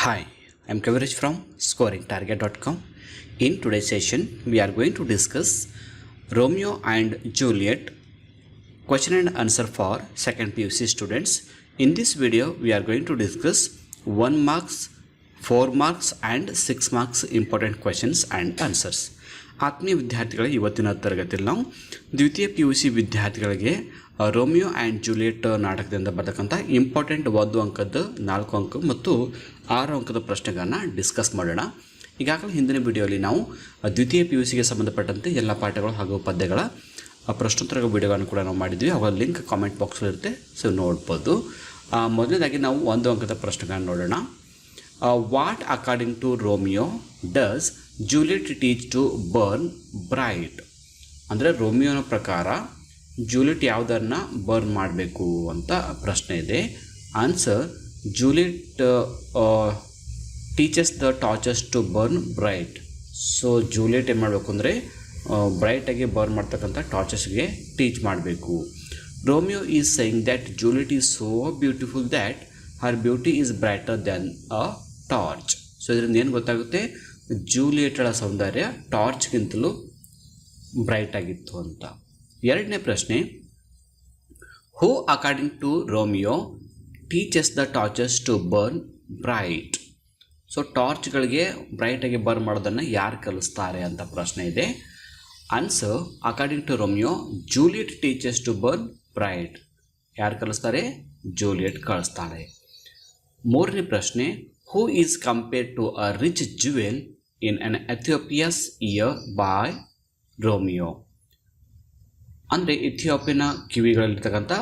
Hi, I'm Kaviraj from scoringtarget.com. In today's session, we are going to discuss Romeo and Juliet question and answer for second PUC students. In this video, we are going to discuss 1 marks, 4 marks and 6 marks important questions and answers. ಆತ್ಮೀಯ ವಿದ್ಯಾರ್ಥಿಗಳ ಇವತ್ತಿನ ತರಗತಿಯಲ್ಲಿ ನಾವು ದ್ವಿತೀಯ PUC ವಿದ್ಯಾರ್ಥಿಗಳಿಗೆ Romeo and Juliet ನಾಟಕದಿಂದ ಬರ್ತಕ್ಕಂಥ important 1 ಅಂಕದ 4 ಅಂಕ ಮತ್ತು 6 ಅಂಕದ ಪ್ರಶ್ನೆಗಳನ್ನು ಡಿಸ್ಕಸ್ ಮಾಡೋಣ. ಈಗಾಗಲೇ ಹಿಂದಿನ ವಿಡಿಯೋಲಿ ನಾವು ದ್ವಿತೀಯ PUCಗೆ ಸಂಬಂಧಪಟ್ಟಂತೆ ಎಲ್ಲ ಪಾಠಗಳು ಹಾಗೂ ಪದ್ಯಗಳ ಪ್ರಶ್ನೋತ್ತರ ವಿಡಿಯೋಗಳನ್ನು ಕೂಡ ನಾವು ಮಾಡಿದ್ವಿ. ಅವರ ಲಿಂಕ್ ಕಾಮೆಂಟ್ ಬಾಕ್ಸಲ್ಲಿರುತ್ತೆ, ಸೊ ನೋಡ್ಬೋದು. ಮೊದಲನೇದಾಗಿ ನಾವು 1 ಅಂಕದ ಪ್ರಶ್ನೆಗಳನ್ನು ನೋಡೋಣ. What according to Romeo does Juliet teach to burn bright? ಅಂದರೆ ರೋಮಿಯೋನ ಪ್ರಕಾರ ಜೂಲಿಯಟ್ ಯಾವುದನ್ನು ಬರ್ನ್ ಮಾಡಬೇಕು ಅಂತ ಪ್ರಶ್ನೆ ಇದೆ. Answer: Juliet teaches the torches to burn bright. So Juliet ಏನು ಮಾಡಬೇಕು ಅಂದರೆ ಬ್ರೈಟಾಗಿ ಬರ್ನ್ ಮಾಡ್ತಕ್ಕಂಥ ಟಾರ್ಚಸ್ಗೆ ಟೀಚ್ ಮಾಡಬೇಕು. Romeo is saying that Juliet is so beautiful that her beauty is brighter than a torch. So ಇದರಿಂದ ಏನು ಗೊತ್ತಾಗುತ್ತೆ? ಜೂಲಿಯಟ್ಳ ಸೌಂದರ್ಯ ಟಾರ್ಚ್ಗಿಂತಲೂ ಬ್ರೈಟ್ ಆಗಿತ್ತು ಅಂತ. ಎರಡನೇ ಪ್ರಶ್ನೆ: who according to Romeo teaches the torches to burn bright? So ಟಾರ್ಚ್ಗಳಿಗೆ ಬ್ರೈಟಾಗಿ ಬರ್ನ್ ಮಾಡೋದನ್ನು ಯಾರು ಕಲಿಸ್ತಾರೆ ಅಂತ ಪ್ರಶ್ನೆ ಇದೆ. Answer: according to Romeo Juliet teaches to burn bright. ಯಾರು ಕಲಿಸ್ತಾರೆ? ಜೂಲಿಯಟ್ ಕಲಿಸ್ತಾಳೆ. ಮೂರನೇ ಪ್ರಶ್ನೆ: who is compared to a rich jewel in an Ethiopia's ear by Romeo? ಅಂದರೆ ಇಥಿಯೋಪಿಯನ ಕಿವಿಗಳಲ್ಲಿರ್ತಕ್ಕಂಥ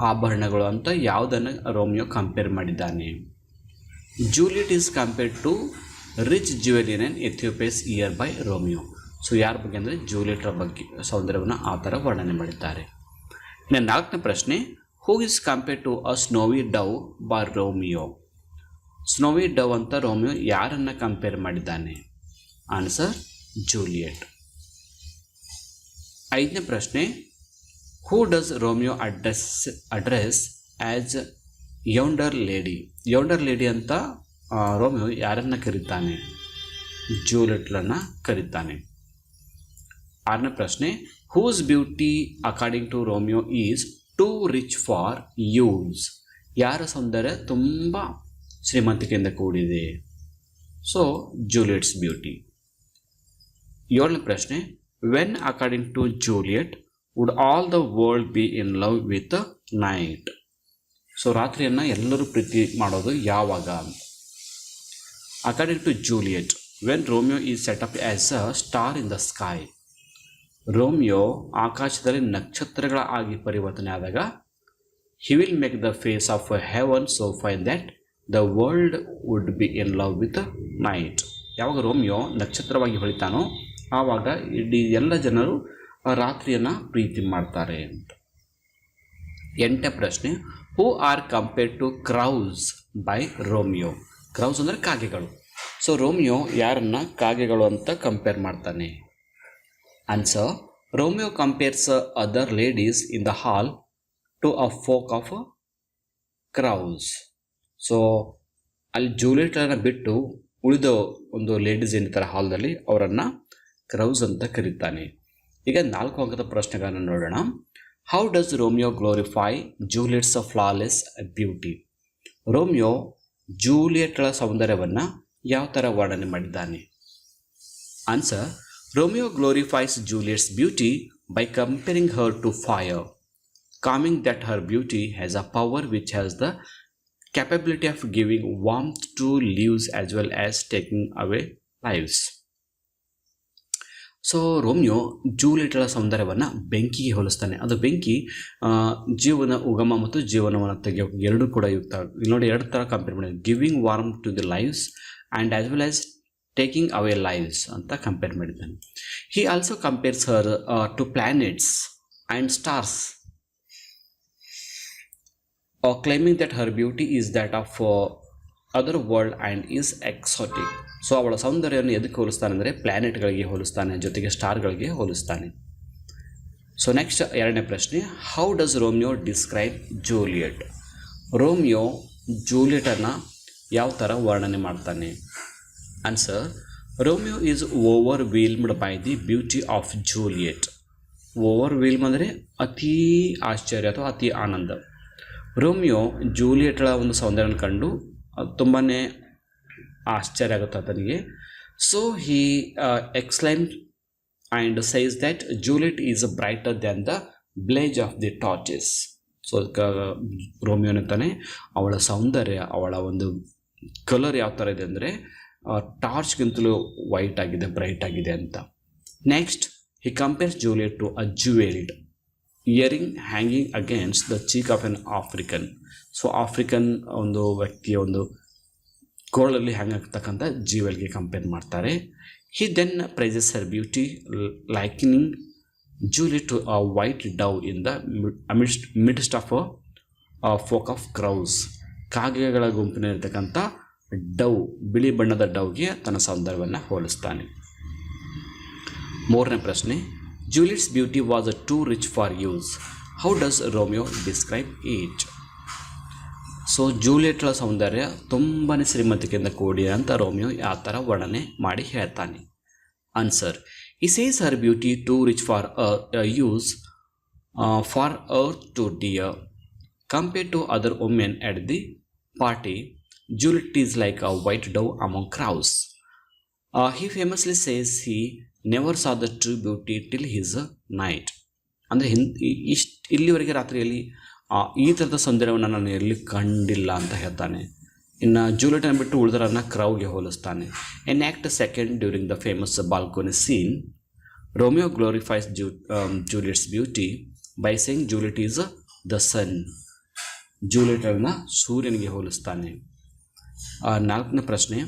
ಆಭರಣಗಳು ಅಂತ ಯಾವುದನ್ನು ರೋಮಿಯೋ ಕಂಪೇರ್ ಮಾಡಿದ್ದಾನೆ? Juliet is compared to rich jewel in an Ethiopia's ear by Romeo. So ಯಾರ ಬಗ್ಗೆ ಅಂದರೆ ಜೂಲಿಯಟ್ರ ಬಗ್ಗೆ ಸೌಂದರ್ಯವನ್ನು ಆ ಥರ ವರ್ಣನೆ ಮಾಡಿದ್ದಾರೆ. ಇನ್ನು ನಾಲ್ಕನೇ ಪ್ರಶ್ನೆ: who is compared to a snowy dove by Romeo? Snowy dove ಅಂತ ರೋಮಿಯೋ ಯಾರನ್ನು ಕಂಪೇರ್ ಮಾಡಿದ್ದಾನೆ? Answer: Juliet. ಐದನೇ ಪ್ರಶ್ನೆ: who does Romeo address as yonder lady? Yonder lady ಅಂತ ರೋಮಿಯೋ ಯಾರನ್ನು ಕರೀತಾನೆ? ಜೂಲಿಯಟ್ಲನ್ನು ಕರೀತಾನೆ. ಆರನೇ ಪ್ರಶ್ನೆ: whose beauty according to Romeo is too rich for use? ಯಾರ ಸೌಂದರ್ಯ ತುಂಬ ಶ್ರೀಮಂತಿಕೆಯಿಂದ ಕೂಡಿದೆ? So Juliet's beauty. ಏಳನೇ ಪ್ರಶ್ನೆ: when according to Juliet would all the world B in love with night? So ರಾತ್ರಿಯನ್ನು ಎಲ್ಲರೂ ಪ್ರೀತಿ ಮಾಡೋದು ಯಾವಾಗ? According to Juliet, when Romeo is set up as a star in the sky. Romeo ಆಕಾಶದಲ್ಲಿ ನಕ್ಷತ್ರಗಳ ಆಗಿ ಪರಿವರ್ತನೆ ಆದಾಗ he will make the face of heaven so fine that the world would be in love with night. ಯಾವಾಗ Romeo ನಕ್ಷತ್ರವಾಗಿ ಹೊಳಿತಾನೋ ಆವಾಗ ಇಡೀ ಎಲ್ಲ ಜನರು ರಾತ್ರಿಯನ್ನು ಪ್ರೀತಿ ಮಾಡ್ತಾರೆ ಅಂತ. ಎಂಟನೇ ಪ್ರಶ್ನೆ: who are compared to crows by Romeo? Crows ಅಂದರೆ ಕಾಗೆಗಳು. ಸೊ ರೋಮಿಯೋ ಯಾರನ್ನು ಕಾಗೆಗಳು ಅಂತ ಕಂಪೇರ್ ಮಾಡ್ತಾನೆ? Answer: Romeo compares other ladies in the hall to a flock of crows. So ಅಲ್ಲಿ ಜೂಲಿಯಟ್ನ ಬಿಟ್ಟು ಉಳಿದ ಒಂದು ಲೇಡೀಸ್ ಏನಿರ್ತಾರೆ ಹಾಲ್ದಲ್ಲಿ ಅವರನ್ನು ಕ್ರೌಸ್ ಅಂತ ಕರೀತಾನೆ. ಈಗ 4 ಅಂಕದ ಪ್ರಶ್ನೆಗಳನ್ನು ನೋಡೋಣ. How does Romeo glorify Juliet's flawless beauty? Romeo ಜೂಲಿಯಟ್ಳ ಸೌಂದರ್ಯವನ್ನು ಯಾವ ಥರ ವರ್ಣನೆ ಮಾಡಿದ್ದಾನೆ? Answer: Romeo glorifies Juliet's beauty by comparing her to fire, coming that her beauty has a power which has the capability of giving warmth to leaves as well as taking away lives. So Romeo ಜೂಲಿಯಟ್ಳ ಸೌಂದರ್ಯವನ್ನು ಬೆಂಕಿಗೆ ಹೋಲಿಸ್ತಾನೆ. ಅದು ಬೆಂಕಿ ಜೀವನ ಉಗಮ ಮತ್ತು ಜೀವನವನ್ನು ತೆಗೆಯೋಕೆ ಎರಡೂ ಕೂಡ ಯುಕ್ತ. ಇಲ್ಲಿ ನೋಡಿ, ಎರಡು ಥರ ಕಂಪೇರ್ ಮಾಡಿದೆ. Giving warm to the lives and as well as taking away lives ಅಂತ ಕಂಪೇರ್ ಮಾಡಿದ್ದಾನೆ. He also compares her to planets and stars, claiming that her beauty is that of other world and is exotic. So ಅವಳ ಸೌಂದರ್ಯವನ್ನು ಎದಕ್ಕೆ ಹೋಲಿಸ್ತಾನೆ ಅಂದರೆ ಪ್ಲ್ಯಾನೆಟ್ಗಳಿಗೆ ಹೋಲಿಸ್ತಾನೆ, ಜೊತೆಗೆ ಸ್ಟಾರ್ಗಳಿಗೆ ಹೋಲಿಸ್ತಾನೆ. So next ಎರಡನೇ ಪ್ರಶ್ನೆ: how does Romeo describe Juliet? Romeo ಜೂಲಿಯಟನ್ನು ಯಾವ ಥರ ವರ್ಣನೆ ಮಾಡ್ತಾನೆ? Answer, Romeo is overwhelmed by the beauty of Juliet. Overwhelm ಅಂದರೆ ಅತಿ ಆಶ್ಚರ್ಯ ಅಥವಾ ಅತಿ ಆನಂದ. ರೋಮಿಯೋ ಜೂಲಿಯಟ್ಳ ಒಂದು ಸೌಂದರ್ಯನ ಕಂಡು ತುಂಬಾ ಆಶ್ಚರ್ಯ ಆಗುತ್ತೆ ಆತನಿಗೆ. So he exclaimed and sighs that Juliet is brighter than the blaze of the torches. So ಅದಕ್ಕೆ ರೋಮಿಯೋನಂತಾನೆ ಅವಳ ಸೌಂದರ್ಯ, ಅವಳ ಒಂದು ಕಲರ್ ಯಾವ ಥರ ಇದೆ ಅಂದರೆ ಟಾರ್ಚ್ಗಿಂತಲೂ ವೈಟ್ ಆಗಿದೆ, ಬ್ರೈಟ್ ಆಗಿದೆ ಅಂತ. Next, he compares Juliet to a jewelled earring hanging against the cheek of an African. So African ಒಂದು ವ್ಯಕ್ತಿಯ ಒಂದು ಕೋಳಲ್ಲಿ ಹ್ಯಾಂಗ್ ಆಗ್ತಕ್ಕಂಥ ಜ್ಯುವೆಲ್ಗೆ ಕಂಪೇರ್ ಮಾಡ್ತಾರೆ. He then praises her beauty likening Juliet to a white dove in the midst of a flock of crows. ಕಾಗೆಗಳ ಗುಂಪಿನಲ್ಲಿರ್ತಕ್ಕಂಥ dove, ಬಿಳಿ ಬಣ್ಣದ ಡವ್ಗೆ ತನ್ನ ಸೌಂದರ್ಯವನ್ನು ಹೋಲಿಸ್ತಾನೆ. ಮೂರನೇ ಪ್ರಶ್ನೆ, Juliet's beauty was too rich for use. How does Romeo describe it? So ಜೂಲಿಯಟ್ಳ ಸೌಂದರ್ಯ ತುಂಬಾ ಶ್ರೀಮಂತಿಕೆಯಿಂದ ಕೂಡಿದೆ ಅಂತ ರೋಮಿಯೋ ಯಾವ ಥರ ವರ್ಣನೆ ಮಾಡಿ ಹೇಳ್ತಾನೆ? Answer, he says her beauty too rich for use for earth to dear. Compared to other women at the party, Juliet is like a white dove among crows. He famously says he never saw the true beauty till his night. ಅಂದರೆ ಇಲ್ಲಿವರೆಗೆ ರಾತ್ರಿಯಲ್ಲಿ ಈ ಥರದ ಸೌಂದರ್ಯವನ್ನು ನಾನು ಎಲ್ಲಿ ಕಂಡಿಲ್ಲ ಅಂತ ಹೇಳ್ತಾನೆ. ಇನ್ನು ಜೂಲಿಯಟನ್ನು ಬಿಟ್ಟು ಉಳಿದರನ್ನು ಕ್ರೌಗೆ ಹೋಲಿಸ್ತಾನೆ. In act second during the famous balcony scene, Romeo glorifies Juliet's beauty by saying Juliet is the sun. ಜೂಲಿಯಟನ್ನು ಸೂರ್ಯನಿಗೆ ಹೋಲಿಸ್ತಾನೆ. ನಾಲ್ಕನೇ ಪ್ರಶ್ನೆ,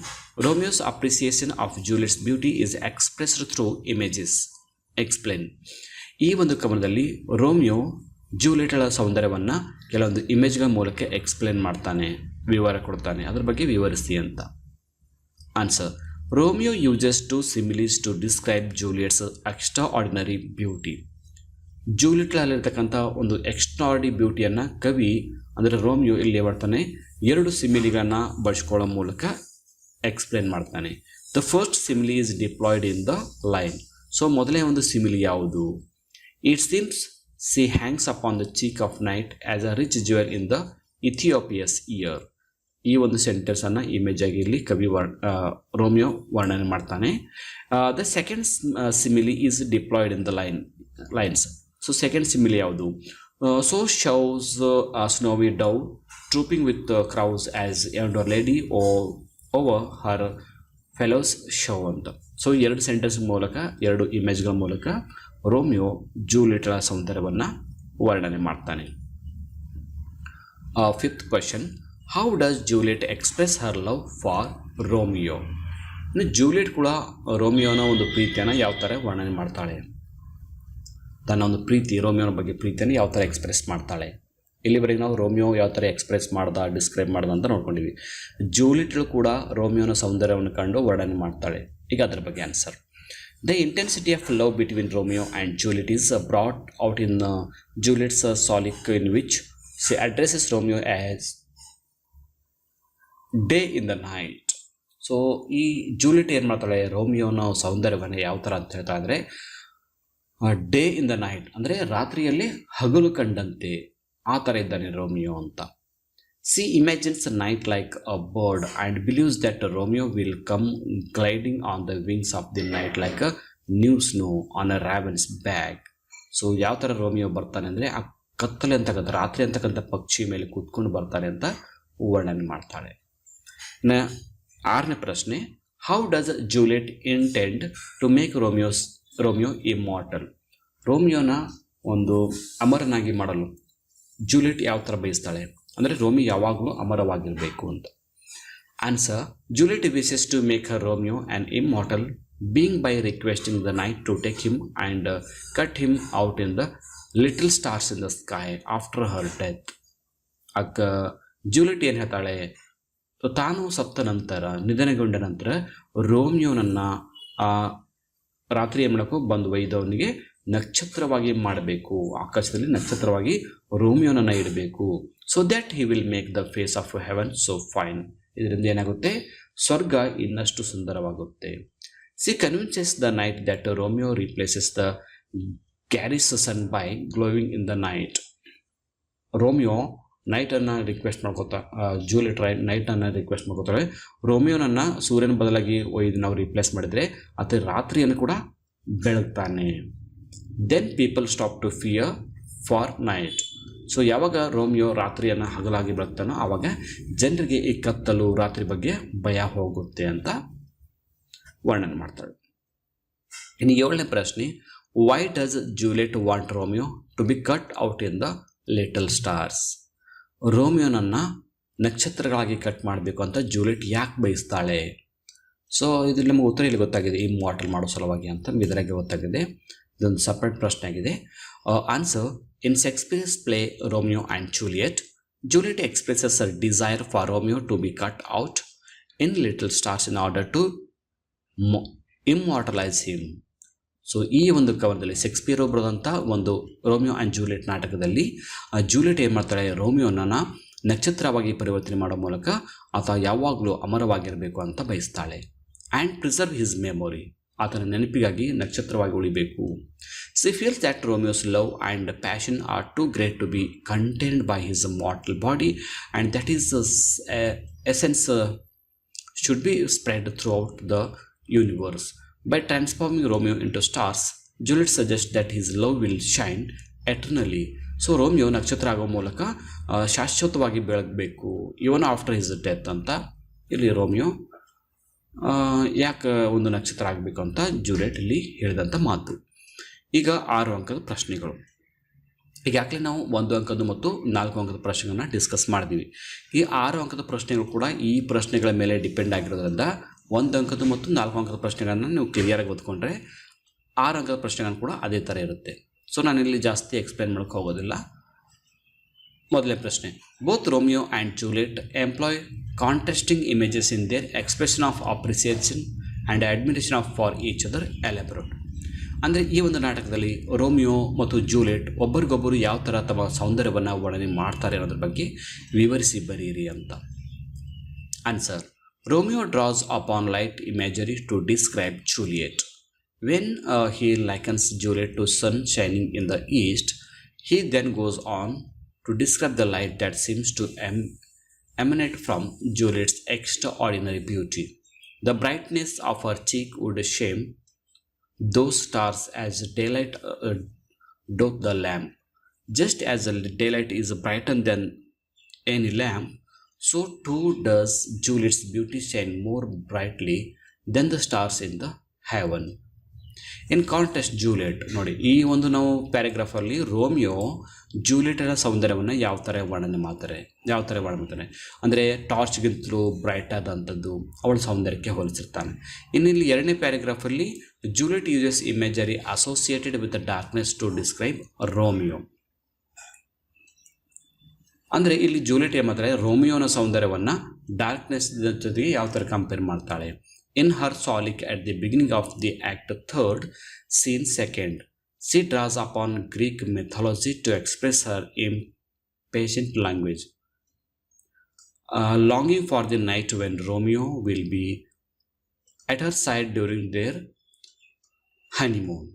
Romeo's appreciation of Juliet's beauty is expressed through images. Explain. ಈ ಒಂದು ಕವನದಲ್ಲಿ ರೋಮಿಯೋ ಜೂಲಿಯಟ್ಳ ಸೌಂದರ್ಯವನ್ನು ಕೆಲವೊಂದು ಇಮೇಜ್ಗಳ ಮೂಲಕ ಎಕ್ಸ್ಪ್ಲೇನ್ ಮಾಡ್ತಾನೆ, ವಿವರ ಕೊಡ್ತಾನೆ. ಅದ್ರ ಬಗ್ಗೆ ವಿವರಿಸಿ ಅಂತ. Answer, Romeo uses two similes to describe Juliet's extraordinary beauty. ಜೂಲಿಯಟ್ಳಲ್ಲಿರ್ತಕ್ಕಂಥ ಒಂದು ಎಕ್ಸ್ಟ್ರಾಡಿ ಬ್ಯೂಟಿಯನ್ನು ಕವಿ ಅಂದರೆ ರೋಮಿಯೋ ಇಲ್ಲಿ ಮಾಡ್ತಾನೆ ಎರಡು ಸಿಮಿಲಿಗಳನ್ನು ಬಳಸ್ಕೊಳ್ಳೋ ಮೂಲಕ ಎಕ್ಸ್ಪ್ಲೇನ್ ಮಾಡ್ತಾನೆ. The first simile is deployed in the line. So ಮೊದಲೇ ಒಂದು ಸಿಮಿಲಿ ಯಾವುದು? It seems she hangs upon the cheek of night as a rich jewel in the Ethiope's ear. ಈ ಒಂದು ಸೆಂಟೆನ್ಸನ್ನು ಇಮೇಜ್ ಆಗಿ ಇಲ್ಲಿ ಕವಿ ರೋಮಿಯೋ ವರ್ಣನೆ ಮಾಡ್ತಾನೆ. The second simile is deployed in the lines. So second simile ಯಾವುದು? So shows snowy dove trooping with crows as elder lady over her fellows show ಅಂತ. ಸೊ ಎರಡು ಸೆಂಟೆನ್ಸ್ ಮೂಲಕ, ಎರಡು ಇಮೇಜ್ಗಳ ಮೂಲಕ ರೋಮಿಯೋ ಜೂಲಿಯಟ್ಳ ಸೌಂದರ್ಯವನ್ನು ವರ್ಣನೆ ಮಾಡ್ತಾನೆ. Fifth question, how does Juliet express her love for Romeo? ಇನ್ನು ಜೂಲಿಯಟ್ ಕೂಡ ರೋಮಿಯೋನ ಒಂದು ಪ್ರೀತಿಯನ್ನು ಯಾವ ಥರ ವರ್ಣನೆ ಮಾಡ್ತಾಳೆ? ತನ್ನ ಒಂದು ಪ್ರೀತಿ, ರೋಮಿಯೋನ ಬಗ್ಗೆ ಪ್ರೀತಿಯನ್ನು ಯಾವ ಥರ ಎಕ್ಸ್ಪ್ರೆಸ್ ಮಾಡ್ತಾಳೆ? ಇಲ್ಲಿವರೆಗೆ ನಾವು ರೋಮಿಯೋ ಯಾವ ಥರ ಎಕ್ಸ್ಪ್ರೆಸ್ ಡಿಸ್ಕ್ರೈಬ್ ಮಾಡ್ದ ಅಂತ ನೋಡ್ಕೊಂಡಿವಿ. ಜೂಲಿಯಟ್ಳು ಕೂಡ ರೋಮಿಯೋನ ಸೌಂದರ್ಯವನ್ನು ಕಂಡು ವರ್ಣನೆ ಮಾಡ್ತಾಳೆ. ಈಗ ಅದರ ಬಗ್ಗೆ answer. The intensity of love between Romeo and Juliet is brought out in Juliet's soliloquy in which she addresses Romeo as day in the night. So ಈ ಜೂಲಿಯಟ್ ಏನು ಮಾಡ್ತಾಳೆ, ರೋಮಿಯೋನ ಸೌಂದರ್ಯವನ್ನು ಯಾವ ಥರ ಅಂತ ಹೇಳ್ತಾ ಅಂದರೆ ಡೇ ಇನ್ ದ ನೈಟ್ ಅಂದರೆ ರಾತ್ರಿಯಲ್ಲಿ ಹಗಲು ಕಂಡಂತೆ ಆ ಥರ ಇದ್ದಾನೆ ರೋಮಿಯೋ ಅಂತ. She imagines the night like a bird and believes that Romeo will come gliding on the wings of the night like a new snow on a raven's back. So ಯಾವ ಥರ ರೋಮಿಯೋ ಬರ್ತಾನೆ ಅಂದರೆ ಆ ಕತ್ತಲೆ ಅಂತಕ್ಕಂಥ ರಾತ್ರಿ ಅಂತಕ್ಕಂಥ ಪಕ್ಷಿ ಮೇಲೆ ಕೂತ್ಕೊಂಡು ಬರ್ತಾನೆ ಅಂತ ವರ್ಣನೆ ಮಾಡ್ತಾಳೆ. ಇನ್ನು ಆರನೇ ಪ್ರಶ್ನೆ, how does Juliet intend to make Romeo immortal? ರೋಮಿಯೋನ ಒಂದು ಅಮರನಾಗಿ ಮಾಡಲು ಜೂಲಿಯಟ್ ಯಾವ ಥರ ಬಯಸ್ತಾಳೆ ಅಂದರೆ ರೋಮಿಯೋ ಯಾವಾಗಲೂ ಅಮರವಾಗಿರಬೇಕು ಅಂತ. Answer, Juliet wishes to make her Romeo an immortal being by requesting the night to take him and cut him out in the little stars in the sky after her death. Juliet ಏನು ಹೇಳ್ತಾಳೆ, ತಾನು ಸತ್ತ ನಂತರ, ನಿಧನಗೊಂಡ ನಂತರ ರೋಮಿಯೋನನ್ನು ರಾತ್ರಿ ಏನು ಮಾಡೋಕ್ಕೂ ಬಂದು ಒಯ್ದವನಿಗೆ ನಕ್ಷತ್ರವಾಗಿ ಮಾಡಬೇಕು, ಆಕಾಶದಲ್ಲಿ ನಕ್ಷತ್ರವಾಗಿ ರೋಮಿಯೋನನ್ನು ಇಡಬೇಕು. So that he will make the face of heaven so fine ಇದರಿಂದ ಏನಾಗುತ್ತೆ, ಸ್ವರ್ಗ ಇನ್ನಷ್ಟು ಸುಂದರವಾಗುತ್ತೆ. She convinces the night that Romeo replaces the garish sun by glowing in the night. Romeo ನೈಟನ್ನು ರಿಕ್ವೆಸ್ಟ್ ಮಾಡ್ಕೋತಾ, ಜೂಲಿಯಟ್ ನೈಟನ್ನು ರಿಕ್ವೆಸ್ಟ್ ಮಾಡ್ಕೋತಾಳೆ. ರೋಮಿಯೋನನ್ನು ಸೂರ್ಯನ ಬದಲಾಗಿ ಒಯ್ದು ನಾವು ರಿಪ್ಲೇಸ್ ಮಾಡಿದರೆ ಆತ ರಾತ್ರಿಯನ್ನು ಕೂಡ ಬೆಳಗ್ತಾನೆ. Then people stop to fear for night. So ಯಾವಾಗ ರೋಮಿಯೋ ರಾತ್ರಿಯನ್ನು ಹಗಲಾಗಿ ಬೆಳಗ್ತಾನೋ ಆವಾಗ ಜನರಿಗೆ ಈ ಕತ್ತಲು ರಾತ್ರಿ ಬಗ್ಗೆ ಭಯ ಹೋಗುತ್ತೆ ಅಂತ ವರ್ಣನೆ ಮಾಡ್ತಾಳೆ. ಇನ್ನು 7ನೇ ಪ್ರಶ್ನೆ, why does Juliet want Romeo to be cut out in the little stars? ರೋಮಿಯೋನನ್ನು ನಕ್ಷತ್ರಗಳಾಗಿ ಕಟ್ ಮಾಡಬೇಕು ಅಂತ ಜೂಲಿಯಟ್ ಯಾಕೆ ಬಯಸ್ತಾಳೆ? ಸೊ ಇದು ನಮಗೆ ಉತ್ತರ ಇಲ್ಲಿ ಗೊತ್ತಾಗಿದೆ, ಇಮ್ಮಾರ್ಟಲ್ ಮಾಡೋ ಸಲುವಾಗಿ ಅಂತ ಇದರಾಗೆ ಗೊತ್ತಾಗಿದೆ. ಇದೊಂದು ಸಪ್ರೇಟ್ ಪ್ರಶ್ನೆ ಆಗಿದೆ. Answer, in Shakespeare's play Romeo and Juliet, Juliet expresses a desire for Romeo to be cut out in little stars in order to immortalise him. So ಈ ಒಂದು ಕವನದಲ್ಲಿ ಶೇಕ್ಸ್ಪಿಯರ್ ಬರೆದಂಥ ಒಂದು ರೋಮಿಯೋ ಆ್ಯಂಡ್ ಜೂಲಿಯಟ್ ನಾಟಕದಲ್ಲಿ Juliet ಏನು ಮಾಡ್ತಾಳೆ, ರೋಮಿಯೋನನ್ನು ನಕ್ಷತ್ರವಾಗಿ ಪರಿವರ್ತನೆ ಮಾಡೋ ಮೂಲಕ ಆತ ಯಾವಾಗಲೂ ಅಮರವಾಗಿರಬೇಕು ಅಂತ ಬಯಸ್ತಾಳೆ. ಆ್ಯಂಡ್ ಪ್ರಿಸರ್ವ್ ಹಿಸ್ ಮೆಮೊರಿ, ಆತನ ನೆನಪಿಗಾಗಿ ನಕ್ಷತ್ರವಾಗಿ ಉಳಿಬೇಕು. She feels that Romeo's love and passion are too great to be contained by his mortal body and that his essence should be spread throughout the universe. By transforming Romeo into stars, Juliet suggests that his love will shine eternally. So Romeo ನಕ್ಷತ್ರ ಆಗೋ ಮೂಲಕ ಶಾಶ್ವತವಾಗಿ ಬೆಳಗಬೇಕು, ಇವನ್ after his death ಅಂತ ಇಲ್ಲಿ Romeo ಯಾಕೆ ಒಂದು ನಕ್ಷತ್ರ ಆಗಬೇಕು ಅಂತ ಜೂಲಿಯಟ್ ಇಲ್ಲಿ ಹೇಳಿದಂಥ ಮಾತು. ಈಗ 6 ಅಂಕದ ಪ್ರಶ್ನೆಗಳು. ಈಗಾಗಲೇ ನಾವು 1 ಅಂಕದ ಮತ್ತು 4 ಅಂಕದ ಪ್ರಶ್ನೆಗಳನ್ನ ಡಿಸ್ಕಸ್ ಮಾಡಿದ್ವಿ. ಈ 6 ಅಂಕದ ಪ್ರಶ್ನೆಗಳು ಕೂಡ ಈ ಪ್ರಶ್ನೆಗಳ ಮೇಲೆ ಡಿಪೆಂಡ್ ಆಗಿರೋದ್ರಿಂದ 1 ಅಂಕದ ಮತ್ತು 4 ಅಂಕದ ಪ್ರಶ್ನೆಗಳನ್ನು ನೀವು ಕ್ಲಿಯರಾಗಿ ಓದ್ಕೊಂಡ್ರೆ 6 ಅಂಕದ ಪ್ರಶ್ನೆಗಳನ್ನು ಕೂಡ ಅದೇ ಥರ ಇರುತ್ತೆ. ಸೊ ನಾನಿಲ್ಲಿ ಜಾಸ್ತಿ ಎಕ್ಸ್ಪ್ಲೇನ್ ಮಾಡೋಕ್ಕೆ ಹೋಗೋದಿಲ್ಲ. ಮೊದಲನೇ ಪ್ರಶ್ನೆ, both Romeo and Juliet employ contrasting images in their expression of appreciation and admiration of for each other elaborate. ಅಂದರೆ ಈ ಒಂದು ನಾಟಕದಲ್ಲಿ ರೋಮಿಯೋ ಮತ್ತು ಜೂಲಿಯಟ್ ಒಬ್ಬರಿಗೊಬ್ಬರು ಯಾವ ಥರ ತಮ್ಮ ಸೌಂದರ್ಯವನ್ನು ವರ್ಣನೆ ಮಾಡ್ತಾರೆ ಅನ್ನೋದ್ರ ಬಗ್ಗೆ ವಿವರಿಸಿ ಬರೀರಿ ಅಂತ. Answer, Romeo draws upon light imagery to describe Juliet. When he likens Juliet to sun shining in the east, he then goes on to describe the light that seems to emanate from Juliet's extraordinary beauty. The brightness of her cheek would shame those stars as daylight doth the lamp. Just as the daylight is brighter than any lamp, so too does Juliet's beauty shine more brightly than the stars in the heaven. In contrast, Juliet ನೋಡಿ, ಈ ಒಂದು ನಾವು ಪ್ಯಾರಾಗ್ರಾಫಲ್ಲಿ Romeo ಜೂಲಿಯಟರ ಸೌಂದರ್ಯವನ್ನು ಯಾವ ಥರ ವರ್ಣನೆ ಮಾಡ್ತಾರೆ ಅಂದರೆ ಟಾರ್ಚ್ಗಿಂತಲೂ ಬ್ರೈಟ್ ಆದಂಥದ್ದು ಅವಳ ಸೌಂದರ್ಯಕ್ಕೆ ಹೋಲಿಸಿರ್ತಾನೆ. ಇನ್ನು ಇಲ್ಲಿ 2ನೇ ಪ್ಯಾರಾಗ್ರಾಫಲ್ಲಿ Juliet uses imagery associated with the darkness to describe Romeo. ಅಂದರೆ ಇಲ್ಲಿ ಜೂಲಿಯಟ್ ಏನು ಮಾಡ್ತಾಳೆ, ರೋಮಿಯೋನ ಸೌಂದರ್ಯವನ್ನು ಡಾರ್ಕ್ನೆಸ್ ಜೊತೆಗೆ ಯಾವ ಥರ ಕಂಪೇರ್ ಮಾಡ್ತಾಳೆ. In her soliloquy at the beginning of the act 3rd scene 2nd, she draws upon Greek mythology to express her impatient language, longing for the night when Romeo will be at her side during their honeymoon.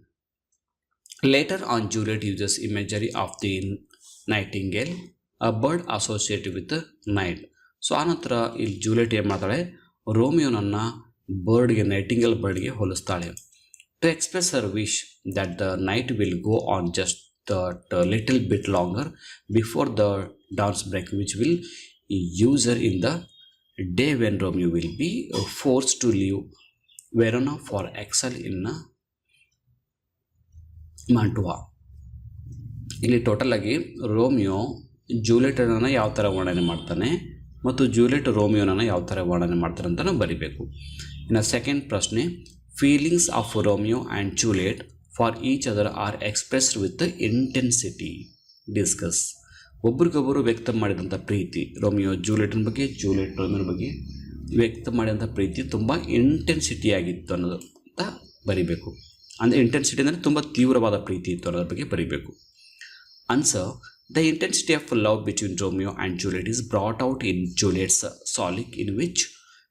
Later on, Juliet uses imagery of the nightingale, a bird associated with the night. So ಆನಂತರ ಇಲ್ಲಿ Juliet ಏನು ಮಾಡ್ತಾಳೆ, ರೋಮಿಯೋನನ್ನು nightingale ಬರ್ಡ್ಗೆ ಹೋಲಿಸ್ತಾಳೆ. To express her wish that the night will go on just the little bit longer before the dawn's break which will usher in the day when Romeo will be force to leave Verona for exile in Mantua. ಇಲ್ಲಿ ಟೋಟಲಾಗಿ Romeo ಜೂಲಿಯಟನ್ನು ಯಾವ ಥರ ವರ್ಣನೆ ಮಾಡ್ತಾನೆ ಮತ್ತು Juliet ರೋಮಿಯೋನನ್ನು ಯಾವ ಥರ ವರ್ಣನೆ ಮಾಡ್ತಾರೆ ಅಂತ ನಾವು ಬರಿಬೇಕು. ಇನ್ನು 2nd ಪ್ರಶ್ನೆ, feelings of Romeo and Juliet for each other are expressed with intensity. Discuss. ಒಬ್ರಿಗೊಬ್ಬರು ವ್ಯಕ್ತ ಮಾಡಿದಂಥ ಪ್ರೀತಿ, ರೋಮಿಯೋ ಜೂಲಿಯಟ್ನ ಬಗ್ಗೆ, ಜೂಲಿಯಟ್ ರೋಮಿಯೋನ ಬಗ್ಗೆ ವ್ಯಕ್ತ ಮಾಡಿದಂಥ ಪ್ರೀತಿ ತುಂಬ ಇಂಟೆನ್ಸಿಟಿಯಾಗಿತ್ತು ಅನ್ನೋದು ಅಂತ ಬರಿಬೇಕು. ಅಂದರೆ ಇಂಟೆನ್ಸಿಟಿ ಅಂದರೆ ತುಂಬ ತೀವ್ರವಾದ ಪ್ರೀತಿ ಇತ್ತು ಅನ್ನೋದ್ರ ಬಗ್ಗೆ ಬರಿಬೇಕು. Answer, The intensity of love between Romeo and Juliet is brought out in Juliet's Sonic, in which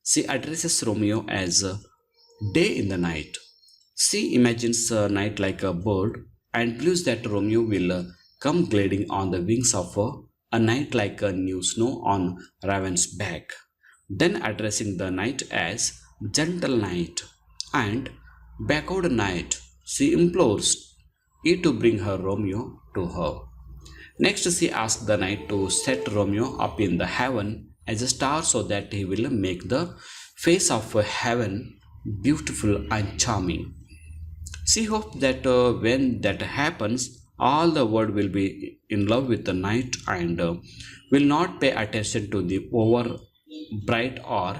she addresses Romeo as day in the night. She imagines a night like a bird and believes that Romeo will come gliding on the wings of a night like a new snow on Raven's back. Then addressing the night as gentle night and backward night, she implores it to bring her Romeo to her. Next, she asks the night to set Romeo up in the heaven as a star so that he will make the face of heaven beautiful and charming. She hopes that when that happens, all the world will be in love with the night and will not pay attention to the over bright or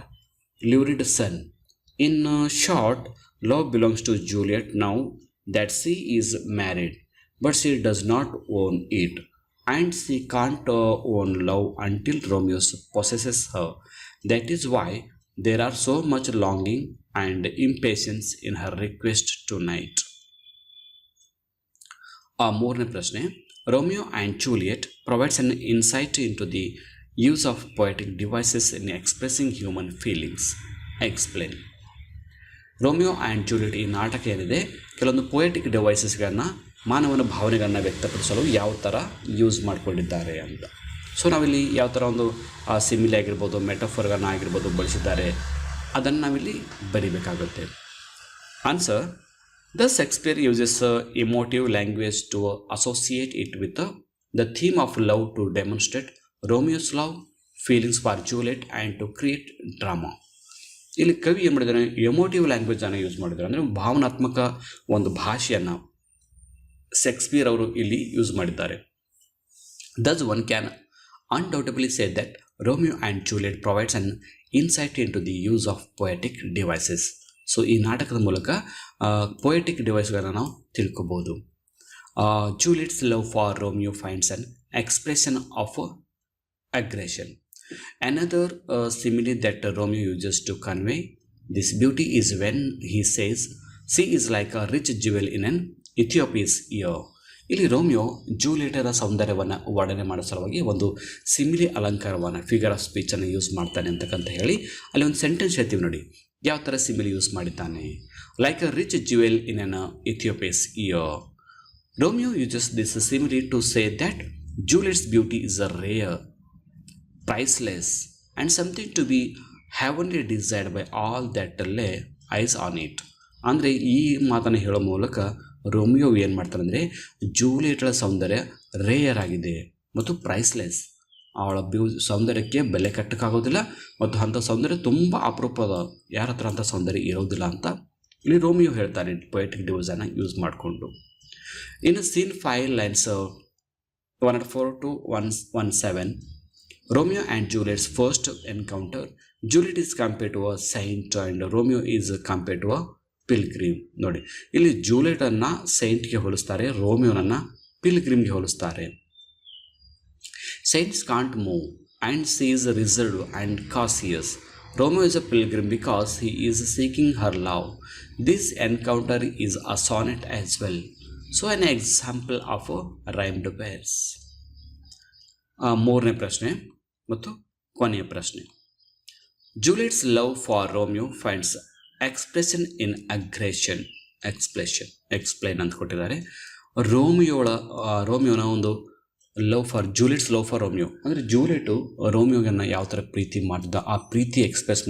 lurid sun. In short, love belongs to Juliet now that she is married, but she does not own it, and she can't own love until Romeo possesses her. That is why there are so much longing and impatience in her request tonight. ಮೂರನೇ ಪ್ರಶ್ನೆ Romeo and Juliet provides an insight into the use of poetic devices in expressing human feelings. Explain. Romeo and Juliet ಈ ನಾಟಕ ಏನಿದೆ ಕೆಲವೊಂದು poetic ಡಿವೈಸಸ್ಗಳನ್ನು ಮಾನವನ ಭಾವನೆಗಳನ್ನು ವ್ಯಕ್ತಪಡಿಸಲು ಯಾವ ಥರ ಯೂಸ್ ಮಾಡಿಕೊಂಡಿದ್ದಾರೆ ಅಂತ. ಸೊ ನಾವಿಲ್ಲಿ ಯಾವ ಥರ ಒಂದು ಸಿಮಿಲಿ ಆಗಿರ್ಬೋದು, ಮೆಟಫರ್ಗಳನ್ನ ಆಗಿರ್ಬೋದು ಬಳಸಿದ್ದಾರೆ, ಅದನ್ನು ನಾವಿಲ್ಲಿ ಬರಿಬೇಕಾಗುತ್ತೆ. Answer: Thus, Shakespeare uses emotive language to associate it with the theme of love to demonstrate Romeo's love, feelings for Juliet and to create drama. ಇಲ್ಲಿ ಕವಿ ಏನು ಮಾಡಿದ್ದಾರೆ, ಎಮೋಟಿವ್ ಲ್ಯಾಂಗ್ವೇಜನ್ನು ಯೂಸ್ ಮಾಡಿದ್ದಾರೆ. ಅಂದರೆ ಭಾವನಾತ್ಮಕ ಒಂದು ಭಾಷೆಯನ್ನು ಶೇಕ್ಸ್ಪಿಯರ್ ಅವರು ಇಲ್ಲಿ ಯೂಸ್ ಮಾಡಿದ್ದಾರೆ. Thus, one can undoubtedly say that Romeo and Juliet provides an insight into the use of poetic devices. So ಈ ನಾಟಕದ ಮೂಲಕ ಪೊಯೆಟಿಕ್ ಡಿವೈಸ್ಗಳನ್ನು ನಾವು ತಿಳ್ಕೊಬೋದು. Juliet's love for Romeo finds an expression of aggression. Another simile that Romeo uses to convey this beauty is when he says she is like a rich jewel in an Ethiopia's ear. ಇಲ್ಲಿ Romeo ಜೂಲಿಯಟರ ಸೌಂದರ್ಯವನ್ನು ವರ್ಣನೆ ಮಾಡೋ ಸಲುವಾಗಿ ಒಂದು simile ಅಲಂಕಾರವನ್ನು, figure of ಸ್ಪೀಚನ್ನು use ಮಾಡ್ತಾನೆ ಅಂತಕ್ಕಂತ ಹೇಳಿ ಅಲ್ಲಿ ಒಂದು ಸೆಂಟೆನ್ಸ್ ಹೇಳ್ತೀವಿ ನೋಡಿ, ಯಾವ ಥರ ಸಿಮಿಲಿ ಯೂಸ್ ಮಾಡಿದ್ದಾನೆ. Like a rich jewel in an Ethiopia's ear. Romeo uses this simile to say that Juliet's beauty is a rarer, priceless and something to be heavenly desired by all that lay eyes on it. ಅಂದರೆ ಈ ಮಾತನ್ನು ಹೇಳೋ ಮೂಲಕ Romeo ಏನು ಮಾಡ್ತಾರೆ ಅಂದರೆ ಜೂಲಿಯಟ್ಳ ಸೌಂದರ್ಯ rear ಆಗಿದೆ ಮತ್ತು ಪ್ರೈಸ್ಲೆಸ್, ಅವಳ ಸೌಂದರ್ಯಕ್ಕೆ ಬೆಲೆ ಕಟ್ಟಕ್ಕಾಗೋದಿಲ್ಲ ಮತ್ತು ಅಂಥ ಸೌಂದರ್ಯ ತುಂಬ ಅಪರೂಪದ, ಯಾರ ಹತ್ರ ಅಂಥ ಸೌಂದರ್ಯ ಇರೋದಿಲ್ಲ ಅಂತ ಇಲ್ಲಿ ರೋಮಿಯೋ ಹೇಳ್ತಾನೆ ಪೊಯೆಟಿಕ್ ಡಿವೈಸನ್ನು ಯೂಸ್ ಮಾಡಿಕೊಂಡು. ಇನ್ನು scene 5 lines 104 to 117, Romeo and Juliet's first encounter. Juliet is compared to a saint and Romeo is compared to a pilgrim. ನೋಡಿ, ಇಲ್ಲಿ ಜೂಲಿಯಟನ್ನು ಸೈಂಟ್ಗೆ ಹೋಲಿಸ್ತಾರೆ, ರೋಮಿಯೋನನ್ನು ಪಿಲ್ಗ್ರಿಮ್ಗೆ ಹೋಲಿಸ್ತಾರೆ. Saints can't move and she is reserved and cautious. Romeo is a pilgrim because he is seeking her love. This encounter is a sonnet as well. So an example of a rhymed verse. ಮೂರನೇ ಪ್ರಶ್ನೆ ಮತ್ತು ಕೊನೆಯ ಪ್ರಶ್ನೆ. Juliet's love for Romeo finds expression in aggression. Explain ಅಂತ ಕೊಟ್ಟಿದ್ದಾರೆ. ರೋಮಿಯೋನ ಒಂದು Juliet's love for Romeo ಅಂದರೆ ಜೂಲಿಯಟು ರೋಮಿಯೋಗನ್ನು ಯಾವ ಥರ ಪ್ರೀತಿ ಮಾಡಿದ, ಆ ಪ್ರೀತಿ ಎಕ್ಸ್ಪ್ರೆಸ್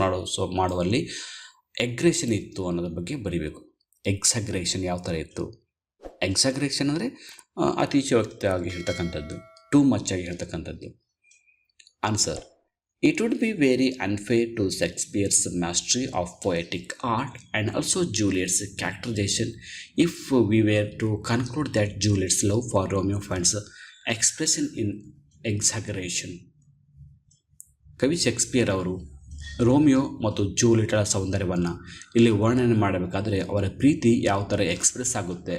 ಮಾಡುವಲ್ಲಿ ಎಗ್ರೆಷನ್ ಇತ್ತು ಅನ್ನೋದ್ರ ಬಗ್ಗೆ ಬರೀಬೇಕು. ಎಕ್ಸಾಗ್ರೇಷನ್ ಯಾವ ಥರ ಇತ್ತು? ಎಕ್ಸಾಗ್ರೇಷನ್ ಅಂದರೆ ಅತಿಶಯೋಕ್ತಿಯಾಗಿ ಹೇಳ್ತಕ್ಕಂಥದ್ದು, ಟೂ ಮಚ್ ಆಗಿ ಹೇಳ್ತಕ್ಕಂಥದ್ದು. Answer: it would be very unfair to Shakespeare's mastery of poetic art and also Juliet's characterisation if we were to conclude that Juliet's love for Romeo finds expression in exaggeration. ಕವಿ Shakespeare ಅವರು Romeo ಮತ್ತು ಜೂಲಿಯಟ್ಳ ಸೌಂದರ್ಯವನ್ನು ಇಲ್ಲಿ ವರ್ಣನೆ ಮಾಡಬೇಕಾದ್ರೆ ಅವರ ಪ್ರೀತಿ ಯಾವ ಥರ ಎಕ್ಸ್ಪ್ರೆಸ್ ಆಗುತ್ತೆ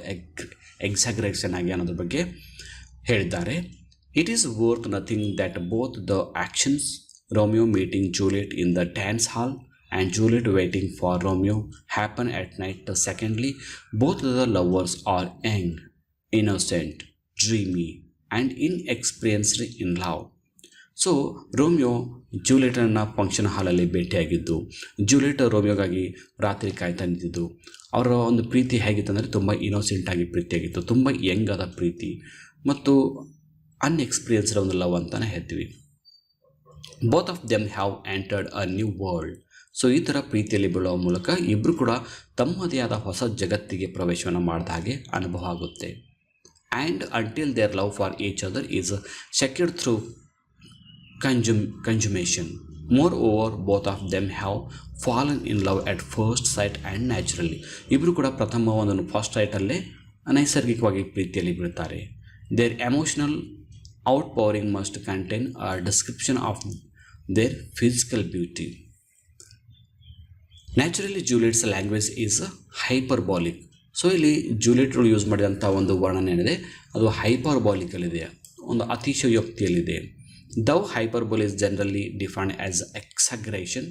ಎಕ್ಸಾಗರೇಷನ್ ಆಗಿ ಅನ್ನೋದ್ರ ಬಗ್ಗೆ ಹೇಳಿದ್ದಾರೆ. It is worth nothing that both the actions, Romeo meeting Juliet in the dance hall and Juliet waiting for Romeo happen at night. Secondly, both the lovers are young, innocent, dreamy and inexperienced in love. So Romeo ಜೂಲಿಯಟನ್ನು function ಹಾಲಲ್ಲಿ ಭೇಟಿಯಾಗಿದ್ದು, Juliet ರೋಮಿಯೋಗಾಗಿ ರಾತ್ರಿ ಕಾಯ್ತಾ ನಿಂತಿದ್ದು. ಅವರ ಒಂದು ಪ್ರೀತಿ ಹೇಗಿತ್ತಂದರೆ ತುಂಬ ಇನ್ನೋಸೆಂಟಾಗಿ ಪ್ರೀತಿಯಾಗಿತ್ತು, ತುಂಬ ಯಂಗ್ ಆದ ಪ್ರೀತಿ ಮತ್ತು ಅನ್ಎಕ್ಸ್ಪೀರಿಯನ್ಸ್ಡ್ ಒಂದು ಲವ್ ಅಂತಲೇ ಹೇಳ್ತೀವಿ. Both of them have entered a new world. So ಈ ಥರ ಪ್ರೀತಿಯಲ್ಲಿ ಬೀಳುವ ಮೂಲಕ ಇಬ್ಬರು ಕೂಡ ತಮ್ಮದೇ ಆದ ಹೊಸ ಜಗತ್ತಿಗೆ ಪ್ರವೇಶವನ್ನು ಮಾಡಿದ ಹಾಗೆ ಅನುಭವ ಆಗುತ್ತೆ. And until their love for each other is secured through consummation. Moreover, both of them have fallen in love at first sight and naturally. ಇಬ್ಬರು ಕೂಡ ಪ್ರಥಮ ಒಂದು ಫಸ್ಟ್ ಸೈಟಲ್ಲೇ ನೈಸರ್ಗಿಕವಾಗಿ ಪ್ರೀತಿಯಲ್ಲಿ ಬೀಳ್ತಾರೆ. Their emotional outpouring must contain a description of their physical beauty. Naturally Juliet's language is hyperbolic. So ಇಲ್ಲಿ ಜೂಲಿಯಟ್ಗಳು use ಮಾಡಿದಂಥ ಒಂದು ವರ್ಣನೆ ಏನಿದೆ ಅದು ಹೈಪರ್ಬಾಲಿಕಲ್ಲಿದೆ, ಒಂದು ಅತಿಶಯೋಕ್ತಿಯಲ್ಲಿದೆ. Though hyperbole is generally defined as exaggeration,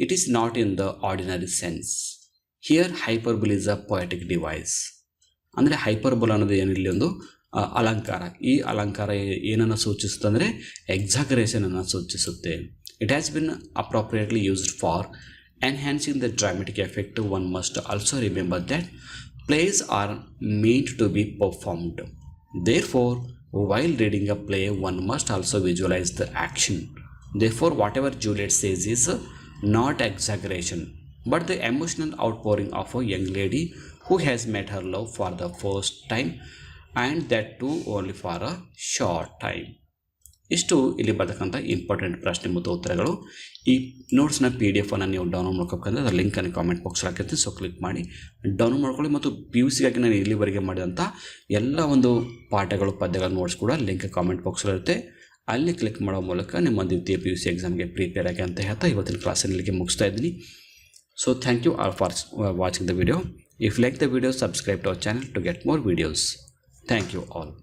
it is not in the ordinary sense. Here hyperbole is a poetic device. ಅಂದರೆ ಹೈಪರ್ಬೋಲ್ ಅನ್ನೋದು ಏನಿಲ್ಲ ಒಂದು ಅಲಂಕಾರ. ಈ ಅಲಂಕಾರ ಏನನ್ನು ಸೂಚಿಸುತ್ತೆ ಅಂದರೆ ಎಕ್ಸಾಗರೇಷನನ್ನು ಸೂಚಿಸುತ್ತೆ. It has been appropriately used for enhancing the dramatic effect. One must also remember that plays are meant to be performed. Therefore, while reading a play, one must also visualize the action. Therefore, whatever Juliet says is not exaggeration, but the emotional outpouring of a young lady who has met her love for the first time, and that too only for a short time. ಇಷ್ಟು ಇಲ್ಲಿ ಬರ್ತಕ್ಕಂಥ important ಪ್ರಶ್ನೆ ಮತ್ತು ಉತ್ತರಗಳು. ಈ ನೋಟ್ಸ್ನ PDF ಅನ್ನು ನೀವು download ಮಾಡ್ಕೋಬೇಕಂದ್ರೆ ಅದರ ಲಿಂಕನ್ನು ಕಾಮೆಂಟ್ ಬಾಕ್ಸ್ ಹಾಕಿರ್ತೀನಿ. ಸೊ ಕ್ಲಿಕ್ ಮಾಡಿ ಡೌನ್ಲೋಡ್ ಮಾಡ್ಕೊಳ್ಳಿ. ಮತ್ತು PUC ಗಾಗಿ ನಾನು ಇಲ್ಲಿವರೆಗೆ ಮಾಡಿದಂಥ ಎಲ್ಲ ಒಂದು ಪಾಠಗಳು ಪದ್ಯಗಳ ನೋಟ್ಸ್ ಕೂಡ ಲಿಂಕ್ ಕಾಮೆಂಟ್ ಬಾಕ್ಸಲ್ಲಿರುತ್ತೆ. ಅಲ್ಲಿ ಕ್ಲಿಕ್ ಮಾಡೋ ಮೂಲಕ ನಿಮ್ಮ ದ್ವಿತೀಯ PUC ಎಕ್ಸಾಮ್ಗೆ ಪ್ರಿಪೇರ್ ಆಗಿ ಅಂತ ಹೇಳ್ತಾ ಇವತ್ತಿನ ಕ್ಲಾಸನ್ನು ಇಲ್ಲಿಗೆ ಮುಗಿಸ್ತಾ ಇದ್ದೀನಿ. So thank you all for watching the video. If like the video, subscribe to our channel to get more videos. Thank you all.